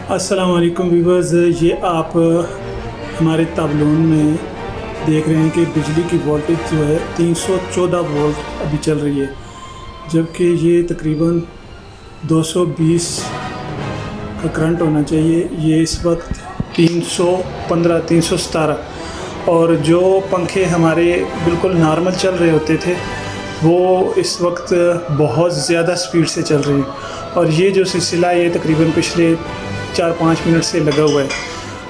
अस्सलाम वालेकुम व्यूअर्स, ये आप हमारे ताबलून में देख रहे हैं कि बिजली की वोल्टेज जो है 314 वोल्ट अभी चल रही है, जबकि ये तकरीबन 220 का करंट होना चाहिए। ये इस वक्त 315 317 और जो पंखे हमारे बिल्कुल नॉर्मल चल रहे होते थे वो इस वक्त बहुत ज़्यादा स्पीड से चल रहे हैं। और ये जो सिलसिला ये तकरीबन पिछले 4-5 मिनट से लगा हुआ है।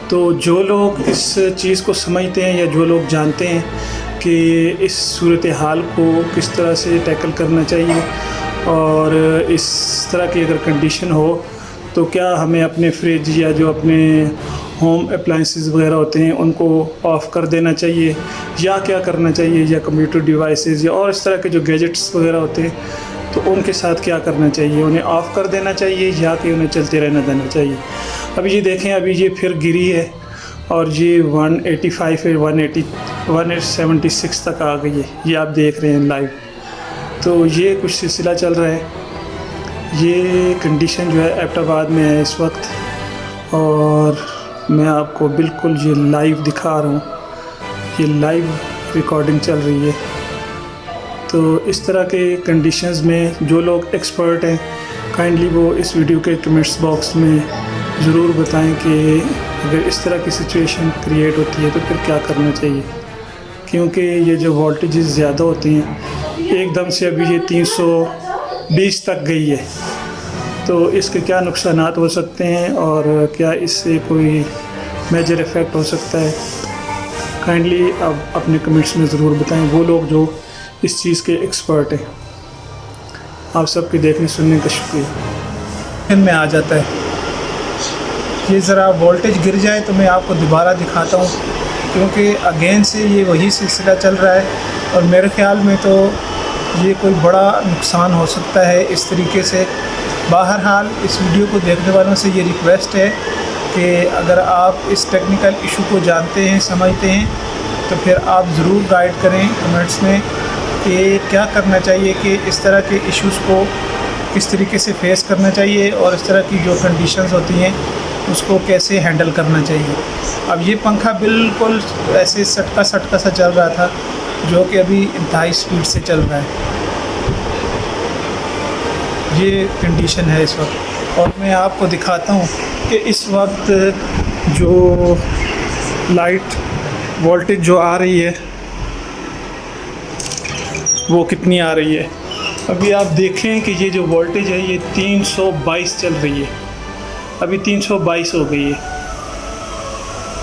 तो जो लोग इस चीज़ को समझते हैं या जो लोग जानते हैं कि इस सूरत हाल को किस तरह से टैकल करना चाहिए और इस तरह की अगर कंडीशन हो तो क्या हमें अपने फ्रिज या जो अपने होम अप्लाइंसेस वगैरह होते हैं उनको ऑफ़ कर देना चाहिए या क्या करना चाहिए, या कंप्यूटर डिवाइसेस या और इस तरह के जो गैजेट्स वगैरह होते हैं तो उनके साथ क्या करना चाहिए, उन्हें ऑफ़ कर देना चाहिए या कि उन्हें चलते रहना देना चाहिए। अभी ये देखें, अभी ये फिर गिरी है और ये 185 है, 176 तक आ गई है। ये आप देख रहे हैं लाइव। तो ये कुछ सिलसिला चल रहा है। ये कंडीशन जो है एबटाबाद में है इस वक्त, और मैं आपको बिल्कुल ये लाइव दिखा रहा हूँ। ये लाइव रिकॉर्डिंग चल रही है। तो इस तरह के कंडीशंस में जो लोग एक्सपर्ट हैं काइंडली वो इस वीडियो के कमेंट्स बॉक्स में ज़रूर बताएं कि अगर इस तरह की सिचुएशन क्रिएट होती है तो फिर क्या करना चाहिए, क्योंकि ये जो वोल्टेजेस ज़्यादा होती हैं एकदम से अभी ये 320 तक गई है। तो इसके क्या नुकसानात हो सकते हैं और क्या इससे कोई मेजर इफ़ेक्ट हो सकता है, काइंडली आप अपने कमेंट्स में ज़रूर बताएं, वो लोग जो इस चीज़ के एक्सपर्ट हैं। आप सबके देखने सुनने का शुक्रिया। में आ जाता है ये ज़रा वोल्टेज गिर जाए तो मैं आपको दोबारा दिखाता हूँ, क्योंकि अगेन से ये वही सिलसिला चल रहा है और मेरे ख़्याल में तो ये कोई बड़ा नुकसान हो सकता है इस तरीके से। बहरहाल इस वीडियो को देखने वालों से ये रिक्वेस्ट है कि अगर आप इस टेक्निकल इशू को जानते हैं, समझते हैं, तो फिर आप ज़रूर गाइड करें कमेंट्स में कि क्या करना चाहिए, कि इस तरह के इश्यूज़ को किस तरीके से फेस करना चाहिए और इस तरह की जो कंडीशंस होती हैं उसको कैसे हैंडल करना चाहिए। अब ये पंखा बिल्कुल ऐसे सटका सा चल रहा था, जो कि अभी इंतहाई स्पीड से चल रहा है। ये कंडीशन है इस वक्त, और मैं आपको दिखाता हूँ कि इस वक्त जो लाइट वोल्टेज जो आ रही है वो कितनी आ रही है। अभी आप देखें कि ये जो वोल्टेज है ये 322 चल रही है, अभी 322 हो गई है,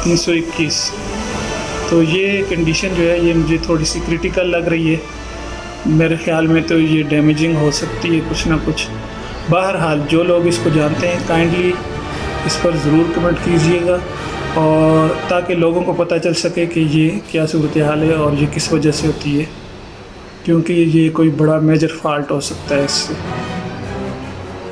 321। तो ये कंडीशन जो है ये मुझे थोड़ी सी क्रिटिकल लग रही है। मेरे ख़्याल में तो ये डैमेजिंग हो सकती है कुछ ना कुछ। बहरहाल जो लोग इसको जानते हैं काइंडली इस पर ज़रूर कमेंट कीजिएगा, और ताकि लोगों को पता चल सके कि ये क्या सूरत हाल है और ये किस वजह से होती है, क्योंकि ये कोई बड़ा मेजर फॉल्ट हो सकता है इससे।